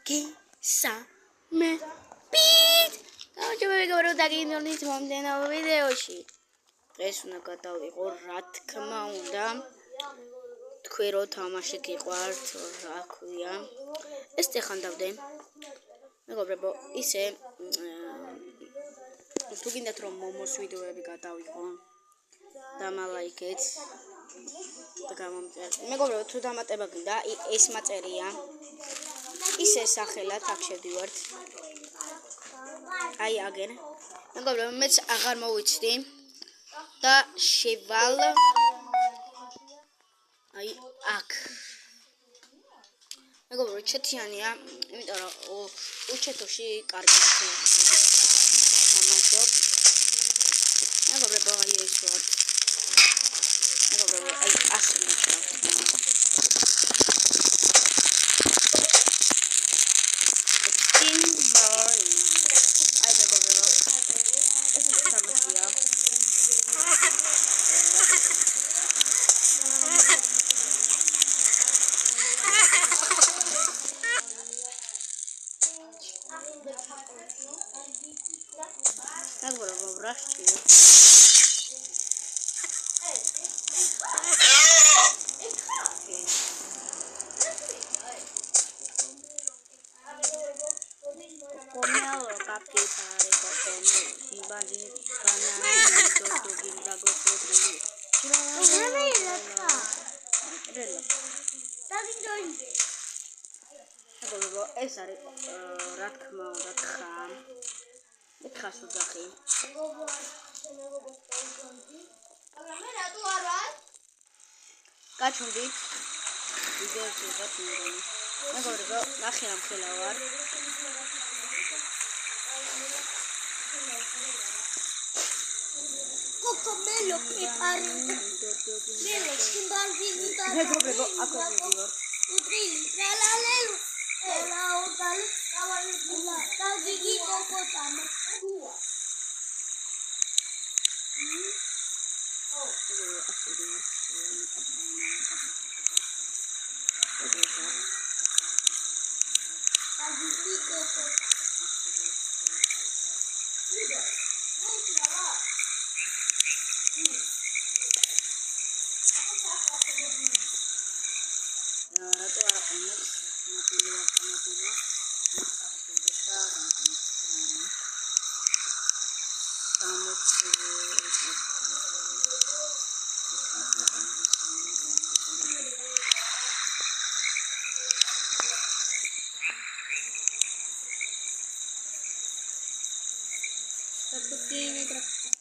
მოგესალმებით. გამარჯობა დაგინდორნით მომდენო ვიდეოში. დღეს უნდა გადავიღო, რა თქმა უნდა. თქვენ რო თამაში გიყვართ, რა ქვია. ეს წეხანდავდე. მეგობრებო, ისე თუ გინდათ რომ მომოს ვიდეოები გადავიღო, დამალაიქეთ და გამომწერეთ. მეგობრებო, თუ დამატება გინდა, ეს მაწერია. ისე სახელად აქ შევდივართ. აი აგერ. მეგობრებო, მეც აღარ მოვიცდი და შევალ აი აქ. მეგობრებო, ჩეთიანია, იმიტომ რომ უჩეთოში კარგად თამაშობ. მეგობრებო, აი ეს ვარ. მეგობრებო, აი ასე მუშაობ. Megobrებო, ბრაშტია. Comialo capitare cocono, imbagini banane, tutto il lago potri. Megobrებო, ეს არის რა თქმა უნდა თხა. ეხას უძახი. გაჩვენდით ვიდეოში გაჩვენდით. მეგობრებო, ნახე რა მხელა ვარ. Cocomelo prepari. Melo schimbaldini da. მეგობრებო, აქ ვარ. Utrili, tralalelo. Ela odal, kavalila. Tagigi kokotama.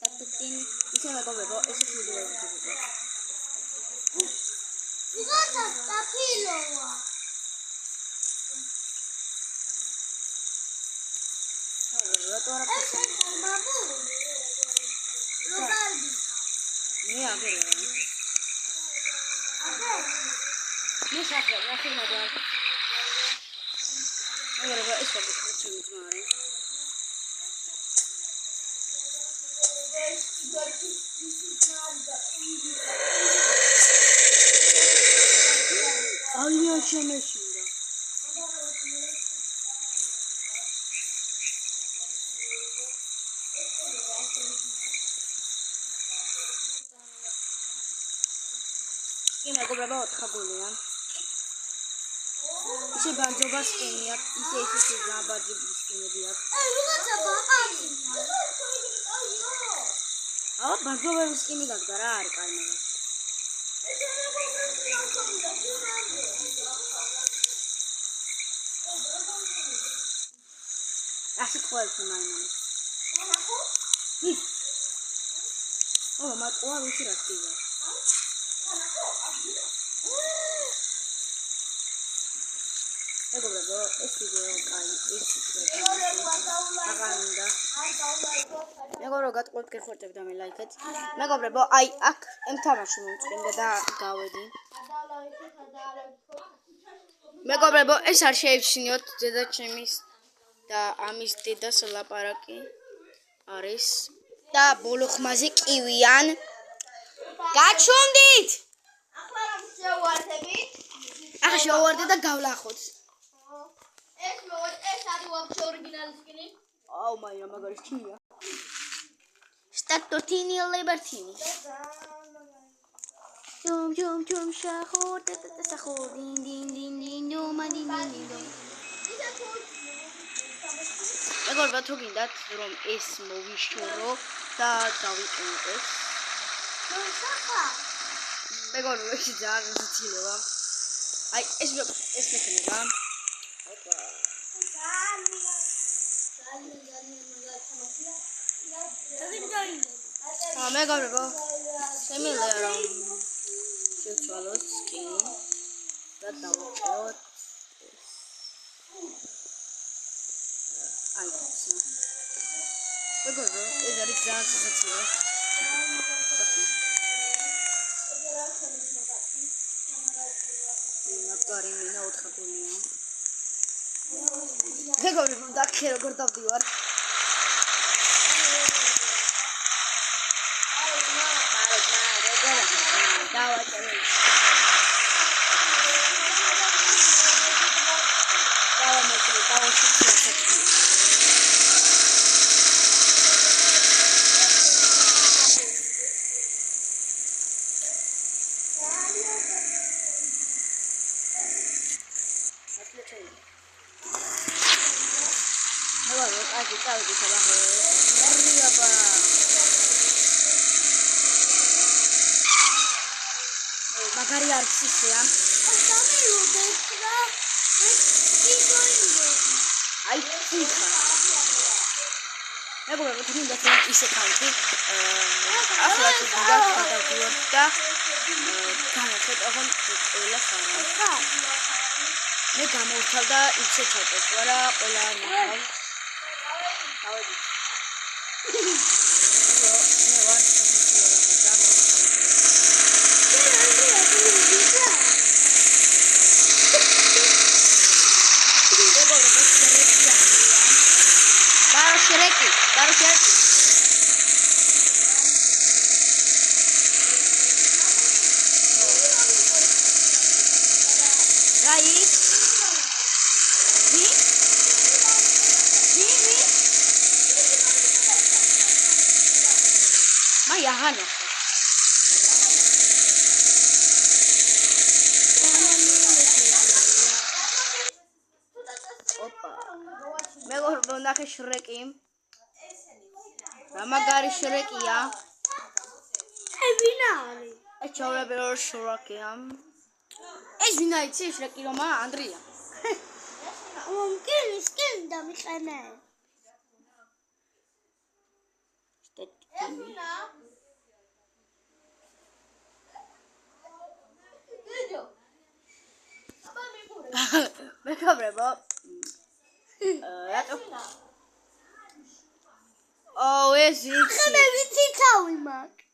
Tatutini, isso megობრებო, ეს ვიდეო ვიგებ. Ugata tapiloa. Babu. Robaldi. მე აგერ ვარ. მე სახე, რა ხიმა და. მეგობრებო, ეს ვიგებ ჩემი ძმარი. Alıyor şemeşinde. Yine megობრებო, თხაგულია. ისე ბანძობა სკენი აქვს, ისე ზაბაძების სკენები აქვს. Ugata babani. აუ, ბანძობების სკენი გაგდა რა არის კაი მაგას. ასე ყოველთვის მაიმუნი. ო, მატყუა ვიცი რა ხდება. მეგობრებო, ეს ვიდეო კაი, ეს აღანდა. მეგობრებო, გატყუებთ გეხორტებ და მე ლაიქეთ. მეგობრებო, აი აქ ემთამაში მომწყინდა და გავედი. მეგობრებო, ეს არ შეიფშინიოთ დედაჩემის და ამის დედას ლაპარაკი არის და ბოლო ხმაზე კივიან. გაჩვენდით. ახლა შევარდებით. ახლა შევარდე და გავლახოთ. ეს არის ვაფშე ორიგინალი სკინი. აუ მაინა მაგარი სკინია. სტატოტინი ლიბერტინი. ჯომ შახო ტეტესახო დინ დო. მეგობრებო თუ გინდათ რომ ეს მოვიშორო და დავიყენო ეს. მეგობრებო ეს ძალიან ზუსტია. აი ეს მექნება. ოპა. მეგობრებო შემიძლია რომ შევცვალოთ სკინი და დავუჭეროთ აი ეს. მეგობრებო ეს არის ძალიან სასაცილო. მაგარი მინა ოთხგუნია. მეგობრებო დაქე როგორ დავდივარ. დავაჭერე. მაგარი არის ისეა. აი ხიხა. მეგობრებო თუნდაც ისე ხალხი ახლა თუ გადავდივართ და განახეთ აღონ ყველა ხარა. მე გამოვთავ და ისე ჩატოს ვარა ყველა ნახავ. დავედი. მე ვარ Shreki. Rai. Vi. Ma Yahana. Opa. Mejor nake Shreki. Ramagari Shrekia. Evinari. Echovebero Shrekia. ეს ვინ არის Shreki რომა ანდრია? მungkin skin დამიყენე. მეგობრებო. რატო? Oh, ეს იცი. მე ვიცი თავი მაქვს.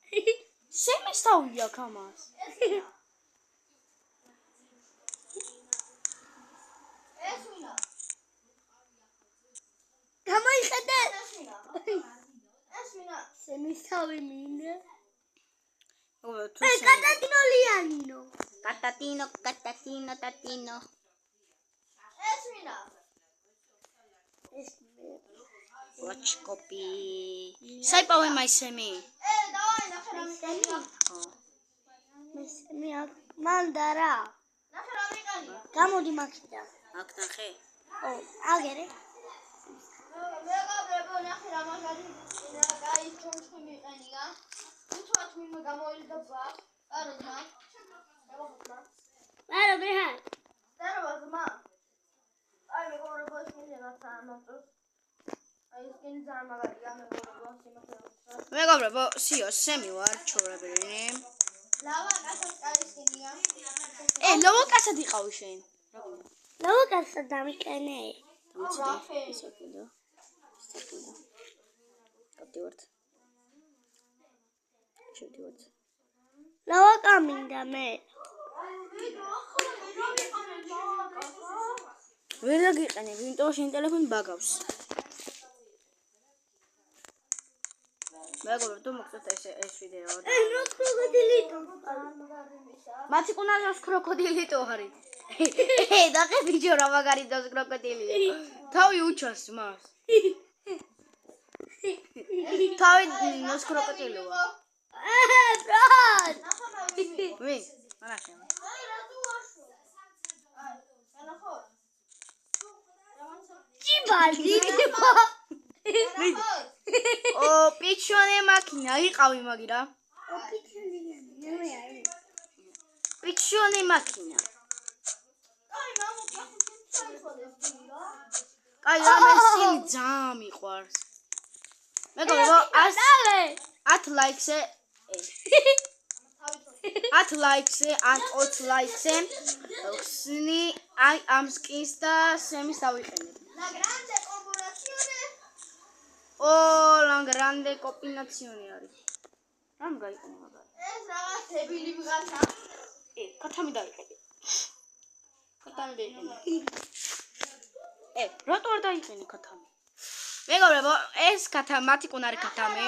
შემის თავი აქვს ამას. ეს ვინა? გამოიხედე. ეს ვინა? შემის თავი მინდა. ო, თუ კატატინო ლიანინო. Tatino. ეს ვინა? ეს Watch copy. საიპოვე მაისემი. დავაი ნახე რა მიყენია. მე მანდარა. ნახე რა მიყენია. გამოდი მაქიდან. აქ ნახე. ო, აგერე. მეგობრებო, ნახე რა მაგარი კაი ჩონჩხი მიყენია. უთვათ მინდა გამოილდა ბა. არა ძმა. არა ბეჰა. არა ძმა. აი მეგობრებო, შეიძლება თამაშოს. აი სკინ ძალიან მაგარია მეგობრებო, სიმართლე. მეგობრებო, სიო, სემი ვარ, ჩორებერინი. ლავა კაცად კაი სკინია. ლავა კაცად იყავი შენ. ლავა კაცად დამიყენე. დამიცდი. საკინდა. გავდივართ. შევდივართ. ლავა კამინდა მე. ვერ აგიყენე, ვინტოს შენ ტელეფონი ბაგავს. მეგობრებო, თუ მოგწონთ ეს ვიდეო და ნო კროკოდილიტო. მათი კუნაზოს კროკოდილიტო არის. ნახე ბიჭო რა მაგარი დოს კროკოდილია. თავი უჩას მას. თავი ნოს კროკოდილია. ბრატ. ვი? მანახე. ჭიბალი. ო პიჩონე მაქინა იყავი მაგირა. პიჩონე მაქინა. კაი რამე სინი ძამ მიყვარს. მეგობრებო 10 ლაიქზე 10 ლაიქზე 20 ლაიქზე ხსნი აი ამ სკინს და სემის დავიყენებ. ო ლანგრანდე კომბინაციონი არის. რამ გაიყენე მაგარი? ეს რაღაც დებილი ვიღაცა. კათამი დაიყენე. კათამი დაიყენე. რატო არ დაიყენე კათამი? მეგობრებო, ეს კათამი მათი კუნარი კათამი.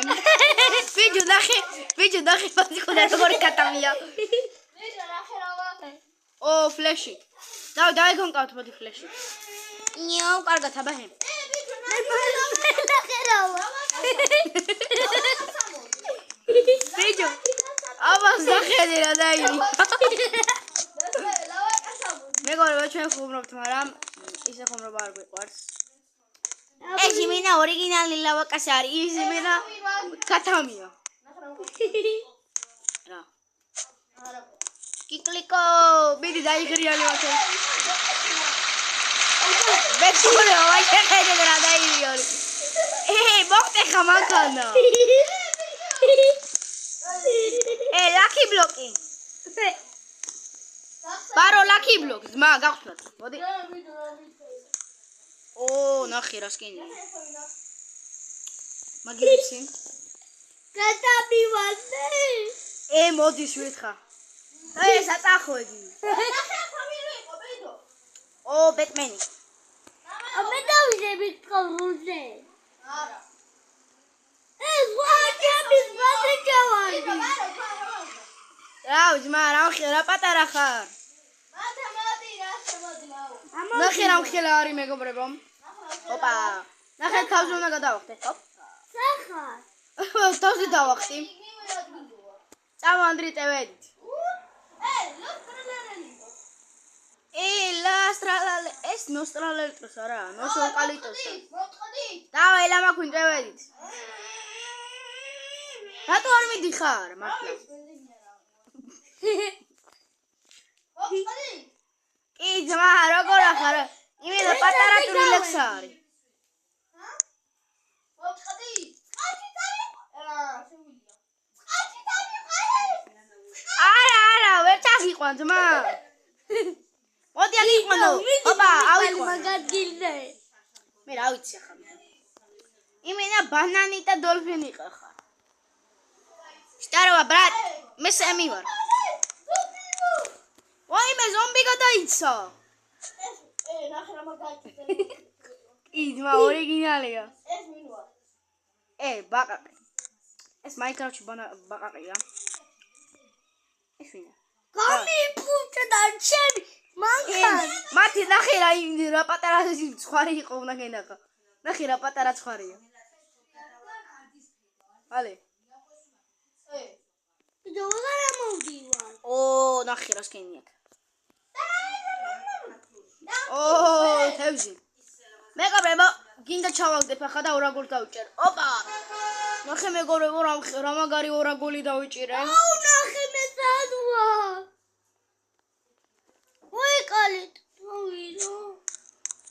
ვიჯო ნახე მათი კუნარი როგორი კათამია. ვიჯო ნახე რა. ო ფლეში. დაიგონკავთ მოდი ფლეში. ნიო, კარგად აბაჰე. ვიჯო ვიჯო. აბას ნახე რა დაირი. მეგობრებო, ჩვენ ხუმრობთ, მაგრამ ისე ხუმრობა არ გვიყვარს. ეს იმენა ორიგინალი ლავაკას არის, ის იმენა კათამია. რა. კიკლიკო, მიდი დაიგრიანი ვაჩე. ბეჭური ვაიხედე რა დაიგრიანი. მოხდე ხამაკანა. ლაკი ბლოკი. ბარო ლაკი ბლოკი, ძმა გავხსნათ. მოდი. ო, ნახე რა სკინია. მაგიცი. კათამი ვასე. მოდი შვითხა. ეს აწახვედი. ო, ბეტმენი. მე დავიძები წყალზე. არა. ეს ვაჭამის მასე ჯავარი. რა, ძმა, რა პატარა ხარ? მათემატი რა შემოძნაო. ნახე რა მხელა არის მეგობრებო. ოპა. ნახე თავზე უნდა გადავახტე. ჰოპ. სახარ. თავზე დავახტი. წავა ანდრი წევედით. ლასტრალალე. ეს ნოსტრალელტროს არა, ნოსოკალიტოსა. მოწყდი. დავა ელამაქვინ წევედით. რატო არ მიდიხარ მართლა? მოწყდი. კი ძმა, როგორ ახარ? იმენა პატარა ტრილექს არის. მოწყდი. წყალში დავიყო. შემიძლია. წყალში დავიყო. არა, ვერ წაგიყვან ძმა. მოდი აგიყვანო. ოპა, ავიყვან. მაგადგილზე. მე რა ვიცი ახლა. იმენა ბანანი და დოლფინი ხარ. შტაროა ბრატ, მე სემი ვარ. ვაიმე ზომბი გადაიცა. ნახე რა მაგაიცა. კი ძმა, ორიგინალია. ეს მინვა. ბაყაყი. ეს მაინკრაფტში ბაყაყია. ეს ვინა? გამიფუჭა და ჩემი მანქან. მათი ნახე რა პატარა ცხვარი იყო უნდა გენახა. ნახე რა პატარა ცხვარია. ალე. ბიჭო, რა მოვდივარ? ო, ნახე რა სკენი აქვს. ო, თევზი. მეგობრებო, გინდა ჩავაგდებ ახლა და ორაგოლს დავიჭერ. ოპა! ნახე მეგობრებო, რა მაგარი ორაგოლი დავიჭირე. აუ, ნახე მე სადვა. ვიყალით. მოვიდო.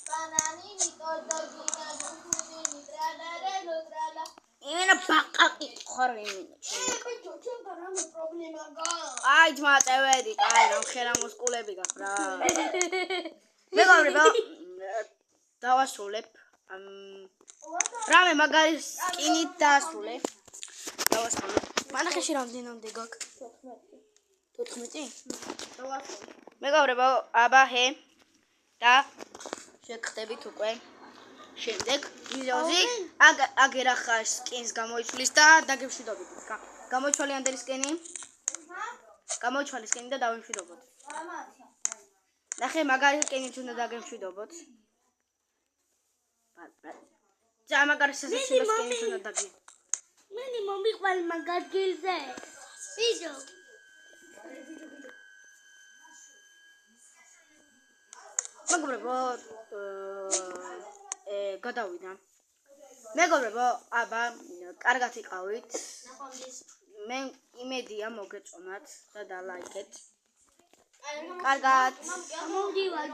ბანანი ნიკოდოგინა გუგუდინი ტრალარელო ტრალა. იმენა ბაყაყი ხარ იმენა. ბიჭო, ჩვენთან რამე პრობლემა გააქვს? აი ძმა წევედი, აი რა ხერა მოსკულები გაქვს რა. მეგობრებო, დავასრულებ. რამე მაგარი სკინით დაასრულე. დავასრულებ. მანახეში რამდენამდე გაქვს? 14. დავასრულე. მეგობრებო, აბაჰე და შეგხდებით უკვე შემდეგ ვიდეოზე. აგერა ხარ სკინს გამოიცვლის და დაგემშვიდობთ. გამოიცვალე ანდერი სკინი. გამოიცვალე სკინი და დავემშვიდობოთ. ნახე მაგარი რკინით უნდა დაგემშვიდობოთ. ძა მაგარი სასაცილოს რკინით უნდა დაგე. მენი მომიყვალი მაგარ გილზე. ვიდეო. მეგობრებო, გადავიდა. მეგობრებო, აბა, კარგად იყავით. მე იმედია მოგეწონათ და დალაიქეთ. კარგად. მოვდივარ.